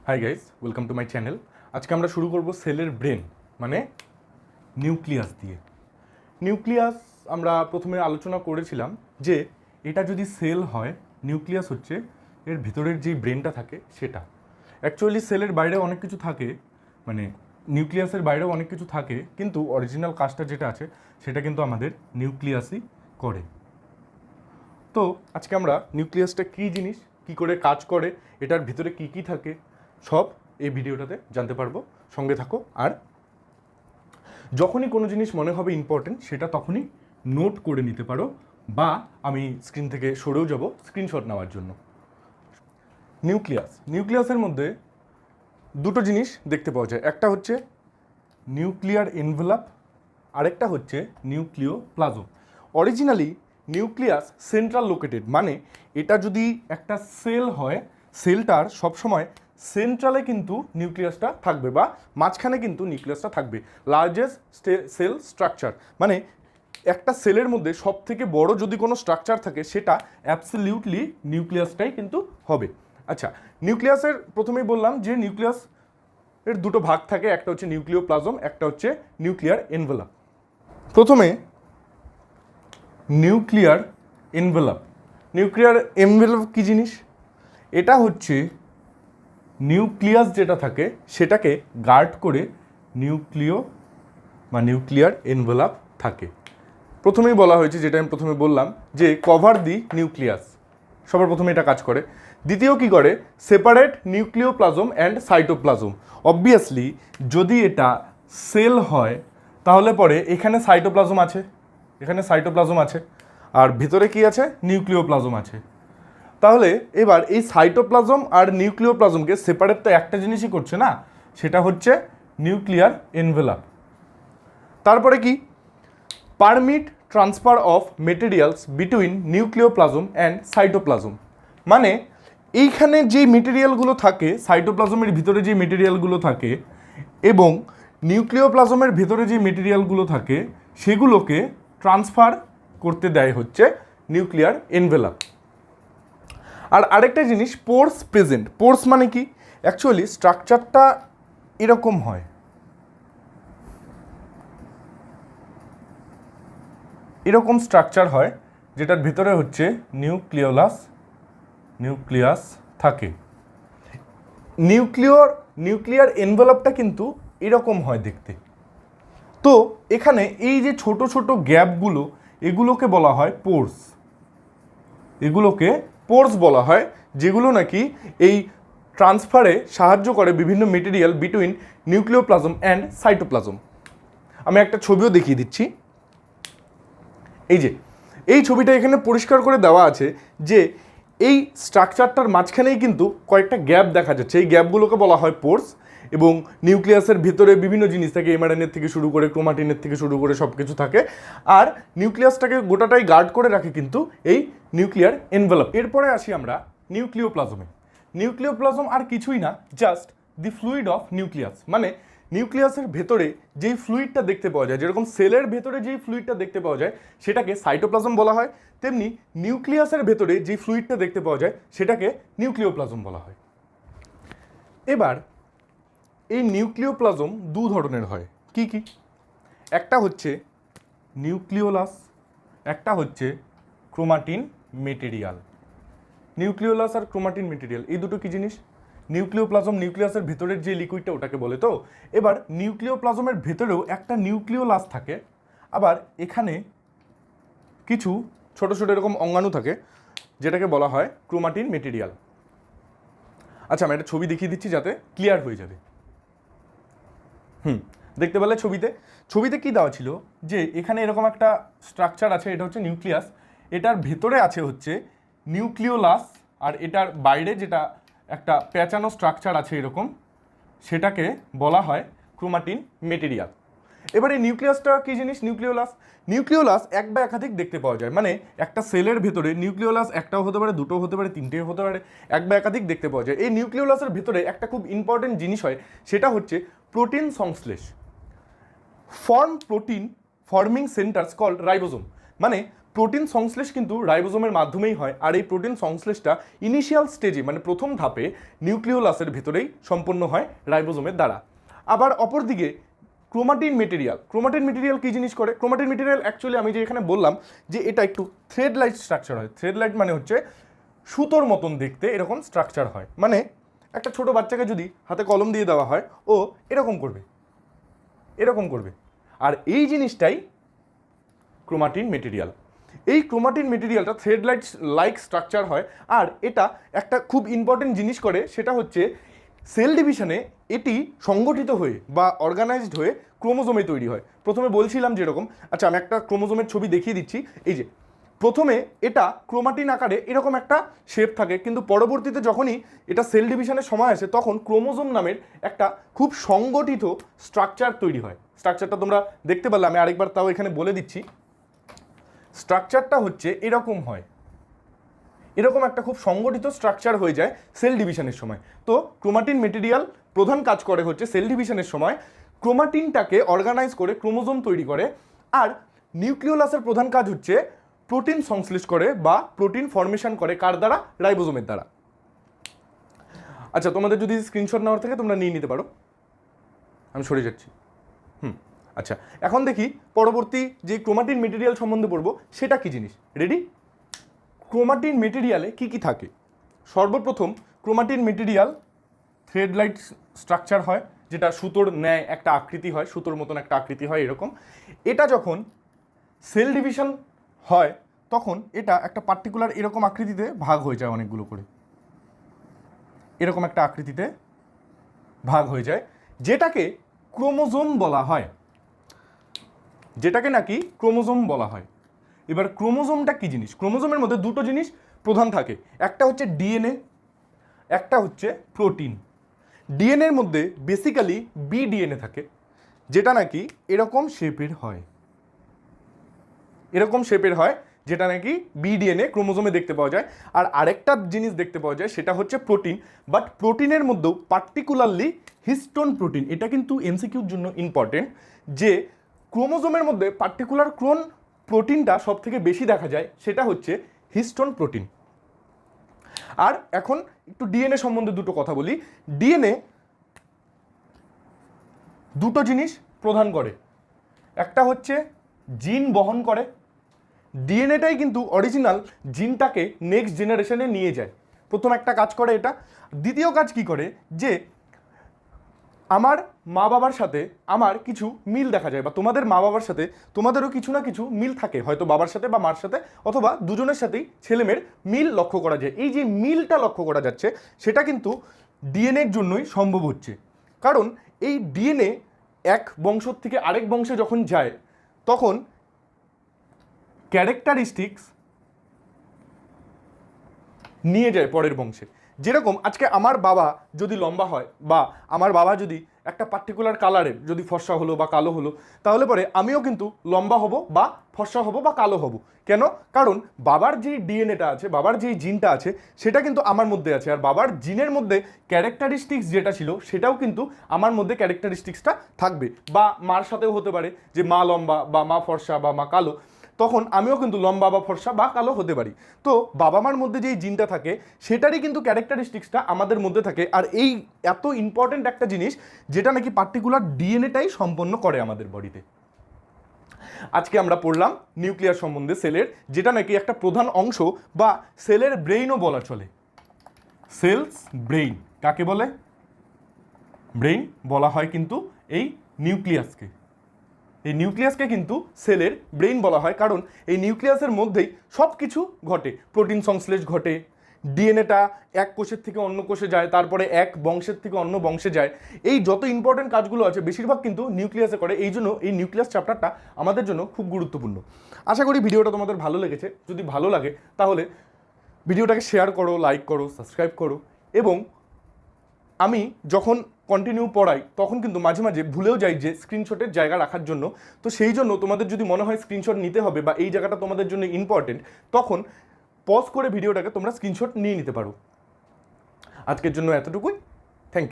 Hi guys, welcome to my channel. আজকে আমরা শুরু করব সেলের ব্রেন মানে নিউক্লিয়াস দিয়ে। নিউক্লিয়াস আমরা প্রথমে আলোচনা করেছিলাম যে এটা যদি সেল হয়, নিউক্লিয়াস হচ্ছে এর ভিতরের যেই ব্রেনটা থাকে সেটা। অ্যাকচুয়ালি সেলের বাইরে অনেক কিছু থাকে, মানে নিউক্লিয়াসের বাইরেও অনেক কিছু থাকে, কিন্তু অরিজিনাল কাজটা যেটা আছে সেটা কিন্তু আমাদের নিউক্লিয়াসই করে। তো আজকে আমরা নিউক্লিয়াসটা কী জিনিস, কী করে কাজ করে, এটার ভিতরে কী কী থাকে সব এই ভিডিওটাতে জানতে পারবো। সঙ্গে থাকো। আর যখনই কোনো জিনিস মনে হবে ইম্পর্টেন্ট সেটা তখনই নোট করে নিতে পারো, বা আমি স্ক্রিন থেকে সরেও যাব স্ক্রিনশট নেওয়ার জন্য। নিউক্লিয়াসের মধ্যে দুটো জিনিস দেখতে পাওয়া যায়, একটা হচ্ছে নিউক্লিয়ার এনভেলাপ, আরেকটা হচ্ছে nucleoplasm. Originally nucleus central located, মানে এটা যদি একটা সেল হয়, সেলটার সবসময় সেন্ট্রালে কিন্তু নিউক্লিয়াসটা থাকবে, বা মাঝখানে কিন্তু নিউক্লিয়াসটা থাকবে। লার্জেস্ট সেল স্ট্রাকচার, মানে একটা সেলের মধ্যে সব থেকে বড় যদি কোনো স্ট্রাকচার থাকে সেটা অ্যাবসলিউটলি নিউক্লিয়াসটাই কিন্তু হবে। আচ্ছা, নিউক্লিয়াসের প্রথমেই বললাম যে নিউক্লিয়াস এর দুটো ভাগ থাকে, একটা হচ্ছে নিউক্লিওপ্লাজম, একটা হচ্ছে নিউক্লিয়ার এনভেলাপ। প্রথমে নিউক্লিয়ার এনভেলাপ কী জিনিস? এটা হচ্ছে নিউক্লিয়াস যেটা থাকে সেটাকে গার্ড করে নিউক্লিয়ার এনভেলাপ থাকে। প্রথমেই বলা হয়েছে, যেটা আমি প্রথমে বললাম, যে কভার দি নিউক্লিয়াস, সবার প্রথমে এটা কাজ করে। দ্বিতীয় কি করে? Separate nucleoplasm and cytoplasm. Obviously যদি এটা সেল হয় তাহলে পরে এখানে সাইটোপ্লাজম আছে, আর ভিতরে কি আছে? নিউক্লিওপ্লাজম আছে। তাহলে এবার এই সাইটোপ্লাজম আর নিউক্লিওপ্লাজমকে সেপারেট তো একটা জিনিসই করছে না, সেটা হচ্ছে নিউক্লিয়ার এনভেলাপ। তারপরে কি? Permit transfer of materials between nucleoplasm and cytoplasm, মানে এইখানে যে মেটেরিয়ালগুলো থাকে, সাইটোপ্লাজমের ভিতরে যে মেটেরিয়ালগুলো থাকে এবং নিউক্লিওপ্লাজমের ভিতরে যে মেটেরিয়ালগুলো থাকে সেগুলোকে ট্রান্সফার করতে দেয় হচ্ছে নিউক্লিয়ার এনভেলাপ। আর আরেকটা জিনিস, পোর্স প্রেজেন্ট। পোর্স মানে কি? অ্যাকচুয়ালি স্ট্রাকচারটা এরকম হয়, এরকম স্ট্রাকচার হয়, যেটার ভিতরে হচ্ছে নিউক্লিয়াস থাকে। নিউক্লিয়ার এনভেলপটা কিন্তু এরকম হয় দেখতে। তো এখানে এই যে ছোট ছোট গ্যাপগুলো, এগুলোকে বলা হয় পোর্স বলা হয়, যেগুলো নাকি এই ট্রান্সফারে সাহায্য করে বিভিন্ন material between nucleoplasm and cytoplasm. আমি একটা ছবিও দেখিয়ে দিচ্ছি। এই ছবিটা এখানে পরিষ্কার করে দেওয়া আছে যে এই স্ট্রাকচারটার মাঝখানেই কিন্তু কয়েকটা গ্যাপ দেখা যাচ্ছে, এই গ্যাপগুলোকে বলা হয় পোর্স। এবং নিউক্লিয়াসের ভিতরে বিভিন্ন জিনিস থাকে, এমআরএনএর থেকে শুরু করে ক্রোমাটিনের থেকে শুরু করে সব কিছু থাকে, আর নিউক্লিয়াসটাকে গোটাটাই গার্ড করে রাখে কিন্তু এই নিউক্লিয়ার এনভেলপ। এরপরে আসি আমরা নিউক্লিওপ্লাজমে। নিউক্লিওপ্লাজম আর কিছুই না, just the fluid of nucleus, মানে নিউক্লিয়াসের ভেতরে যেই ফ্লুইডটা দেখতে পাওয়া যায়, যেরকম সেলের ভেতরে যেই ফ্লুইডটা দেখতে পাওয়া যায় সেটাকে সাইটোপ্লাজম বলা হয়, তেমনি নিউক্লিয়াসের ভেতরে যেই ফ্লুইডটা দেখতে পাওয়া যায় সেটাকে নিউক্লিওপ্লাজম বলা হয়। এবার এই নিউক্লিওপ্লাজম দু ধরনের হয়। কি কি? একটা হচ্ছে নিউক্লিওলাস, একটা হচ্ছে ক্রোমাটিন মেটেরিয়াল। নিউক্লিওলাস আর ক্রোমাটিন মেটেরিয়াল এই দুটো কি জিনিস? নিউক্লিওপ্লাজম নিউক্লিয়াসের ভেতরের যে লিকুইডটা ওটাকে বলে। তো এবার নিউক্লিওপ্লাজমের ভেতরেও একটা নিউক্লিওলাস থাকে, আবার এখানে কিছু ছোট ছোট এরকম অঙ্গাণু থাকে যেটাকে বলা হয় ক্রোমাটিন মেটেরিয়াল। আচ্ছা, আমি একটা ছবি দেখিয়ে দিচ্ছি যাতে ক্লিয়ার হয়ে যাবে। দেখতে পেলে ছবিতে কি দেওয়া ছিল যে এখানে এরকম একটা স্ট্রাকচার আছে, এটা হচ্ছে নিউক্লিয়াস, এটার ভেতরে আছে হচ্ছে নিউক্লিওলাস, আর এটার বাইরে যেটা একটা প্যাঁচানো স্ট্রাকচার আছে এরকম, সেটাকে বলা হয় ক্রোমাটিন মেটেরিয়াল। এবার এই নিউক্লিয়াসটা কি জিনিস? নিউক্লিওলাস এক বা একাধিক দেখতে পাওয়া যায়, মানে একটা সেলের ভেতরে নিউক্লিওলাস একটাও হতে পারে, দুটোও হতে পারে, তিনটেও হতে পারে, এক বা একাধিক দেখতে পাওয়া যায়। এই নিউক্লিওলাসের ভেতরে একটা খুব ইম্পর্টেন্ট জিনিস হয়, সেটা হচ্ছে প্রোটিন সংশ্লেষ। ফর্মিং সেন্টার্স কল্ড রাইবোজোম, মানে প্রোটিন সংশ্লেষ কিন্তু রাইবোজোমের মাধ্যমেই হয়, আর এই প্রোটিন সংশ্লেষটা ইনিশিয়াল স্টেজে মানে প্রথম ধাপে নিউক্লিওলাসের ভেতরেই সম্পন্ন হয় রাইবোজোমের দ্বারা। আবার অপরদিকে ক্রোমাটিন মেটেরিয়াল কী জিনিস করে? ক্রোমাটিন মেটেরিয়াল অ্যাকচুয়ালি আমি যে এখানে বললাম যে এটা একটু থ্রেড লাইট স্ট্রাকচার হয়। থ্রেড লাইট মানে হচ্ছে সুতোর মতন দেখতে এরকম স্ট্রাকচার হয়। মানে একটা ছোট বাচ্চাকে যদি হাতে কলম দিয়ে দেওয়া হয় ও এরকম করবে, আর এই জিনিসটাই ক্রোমাটিন মেটেরিয়াল। এই ক্রোমাটিন মেটেরিয়ালটা থ্রেড লাইক স্ট্রাকচার হয়, আর এটা একটা খুব ইম্পর্টেন্ট জিনিস করে, সেটা হচ্ছে সেল ডিভিশনে এটি সংগঠিত হয়ে বা অর্গানাইজড হয়ে ক্রোমোজোমে তৈরি হয়। প্রথমে বলছিলাম যেরকম, আচ্ছা আমি একটা ক্রোমোজোমের ছবি দেখিয়ে দিচ্ছি। এই যে প্রথমে এটা ক্রোমাটিন আকারে এরকম একটা শেপ থাকে, কিন্তু পরবর্তীতে যখনই এটা সেল ডিভিশনের সময় আসে তখন ক্রোমোজোম নামের একটা খুব সংগঠিত স্ট্রাকচার তৈরি হয়। স্ট্রাকচারটা তোমরা দেখতে পারলে, আমি আরেকবার তাও এখানে বলে দিচ্ছি। স্ট্রাকচারটা হচ্ছে এরকম হয়, এরকম একটা খুব সংগঠিত স্ট্রাকচার হয়ে যায় সেল ডিভিশনের সময়। তো ক্রোমাটিন মেটেরিয়াল প্রধান কাজ করে হচ্ছে সেল ডিভিশনের সময় ক্রোমাটিনটাকে অর্গানাইজ করে ক্রোমোজোম তৈরি করে, আর নিউক্লিওলাসের প্রধান কাজ হচ্ছে প্রোটিন সংশ্লেষ করে বা প্রোটিন ফর্মেশন করে। কার দ্বারা? রাইবোজোমের দ্বারা। আচ্ছা তোমাদের যদি স্ক্রিনশট নেওয়ার থেকে তোমরা নিয়ে নিতে পারো, আমি সরে যাচ্ছি। আচ্ছা এখন দেখি পরবর্তী যে ক্রোমাটিন মেটেরিয়াল সম্বন্ধে পড়বো সেটা কি জিনিস। রেডি? ক্রোমাটিন মেটেরিয়ালে কি কি থাকে? সর্বপ্রথম chromatin material thread light structure হয়, যেটা সুতোর ন্যায় একটা আকৃতি হয়, সুতোর মতন একটা আকৃতি হয় এরকম। এটা যখন সেল ডিভিশন হয় তখন এটা একটা পার্টিকুলার এরকম আকৃতিতে ভাগ হয়ে যায়, অনেকগুলো করে এরকম একটা আকৃতিতে ভাগ হয়ে যায়, যেটাকে ক্রোমোজোম বলা হয়, যেটাকে নাকি ক্রোমোজোম বলা হয়। এবার ক্রোমোজোমটা কি জিনিস? ক্রোমোজোমের মধ্যে দুটো জিনিস প্রধান থাকে, একটা হচ্ছে ডিএনএ, একটা হচ্ছে প্রোটিন। ডিএনএর মধ্যে বেসিক্যালি বিডিএনএ থাকে, যেটা নাকি এরকম শেপের হয়, যেটা নাকি বিডিএনএ ক্রোমোজোমে দেখতে পাওয়া যায়। আর আরেকটা জিনিস দেখতে পাওয়া যায় সেটা হচ্ছে প্রোটিন, বাট প্রোটিনের মধ্যেও পার্টিকুলারলি হিস্টোন প্রোটিন। এটা কিন্তু এমসিকিউর জন্য ইম্পর্টেন্ট, যে ক্রোমোজোমের মধ্যে পার্টিকুলার কোন প্রোটিনটা সব থেকে বেশি দেখা যায়, সেটা হচ্ছে হিস্টোন প্রোটিন। আর এখন একটু ডিএনএ সম্বন্ধে দুটো কথা বলি। ডিএনএ দুটো জিনিস প্রদান করে, একটা হচ্ছে জিন বহন করে, ডিএনএটাই কিন্তু অরিজিনাল জিনটাকে নেক্সট জেনারেশনে নিয়ে যায়। প্রথম একটা কাজ করে এটা। দ্বিতীয় কাজ কি করে, যে আমার মা বাবার সাথে আমার কিছু মিল দেখা যায়, বা তোমাদের মা বাবার সাথে তোমাদেরও কিছু না কিছু মিল থাকে, হয়তো বাবার সাথে বা মার সাথে, অথবা দুজনের সাথেই ছেলেমেয়ের মিল লক্ষ্য করা যায়। এই যে মিলটা লক্ষ্য করা যাচ্ছে সেটা কিন্তু ডিএনএর জন্যই সম্ভব হচ্ছে, কারণ এই ডিএনএ এক বংশ থেকে আরেক বংশে যখন যায় তখন ক্যারেক্টারিস্টিক্স নিয়ে যায় পরের বংশে। যেরকম আজকে আমার বাবা যদি লম্বা হয়, বা আমার বাবা যদি একটা পার্টিকুলার কালারের, যদি ফর্সা হলো বা কালো হলো, তাহলে পরে আমিও কিন্তু লম্বা হব বা ফর্সা হব বা কালো হব। কেন? কারণ বাবার যেই ডিএনএটা আছে, বাবার যেই জিনটা আছে, সেটা কিন্তু আমার মধ্যে আছে, আর বাবার জিনের মধ্যে ক্যারেক্টারিস্টিক্স যেটা ছিল সেটাও কিন্তু আমার মধ্যে ক্যারেক্টারিস্টিক্সটা থাকবে। বা মার সাথেও হতে পারে যে মা লম্বা বা মা ফর্সা বা মা কালো, তখন আমিও কিন্তু লম্বা বা ফর্সা বা কালো হতে পারি। তো বাবা মার মধ্যে যেই জিনটা থাকে সেটারই কিন্তু ক্যারেক্টারিস্টিক্সটা আমাদের মধ্যে থাকে। আর এই এত ইম্পর্টেন্ট একটা জিনিস, যেটা নাকি পার্টিকুলার ডিএনএটাই সম্পন্ন করে আমাদের বডিতে। আজকে আমরা পড়লাম নিউক্লিয়াস সম্বন্ধে, সেলের, যেটা নাকি একটা প্রধান অংশ, বা সেলের ব্রেইনও বলা চলে। সেলস ব্রেইন কাকে বলে? ব্রেইন বলা হয় কিন্তু এই নিউক্লিয়াসকে। এই নিউক্লিয়াসকে কিন্তু সেলের ব্রেইন বলা হয়, কারণ এই নিউক্লিয়াসের মধ্যেই সব কিছু ঘটে। প্রোটিন সংশ্লেষ ঘটে, ডিএনএটা এক কোষের থেকে অন্য কোষে যায়, তারপরে এক বংশের থেকে অন্য বংশে যায়। এই যত ইম্পর্টেন্ট কাজগুলো আছে বেশিরভাগ কিন্তু নিউক্লিয়াসে করে। এই জন্য এই নিউক্লিয়াস চ্যাপ্টারটা আমাদের জন্য খুব গুরুত্বপূর্ণ। আশা করি ভিডিওটা তোমাদের ভালো লেগেছে। যদি ভালো লাগে তাহলে ভিডিওটাকে শেয়ার করো, লাইক করো, সাবস্ক্রাইব করো। এবং আমি যখন কন্টিনিউ পড়াই তখন কিন্তু মাঝে মাঝে ভুলেও যাই যে স্ক্রিনশটের জায়গা রাখার জন্য। তো সেই জন্য তোমাদের যদি মনে হয় স্ক্রিনশট নিতে হবে বা এই জায়গাটা তোমাদের জন্য ইম্পর্টেন্ট, তখন পজ করে ভিডিওটাকে তোমরা স্ক্রিনশট নিয়ে নিতে পারো। আজকের জন্য এতটুকুই। Thank you.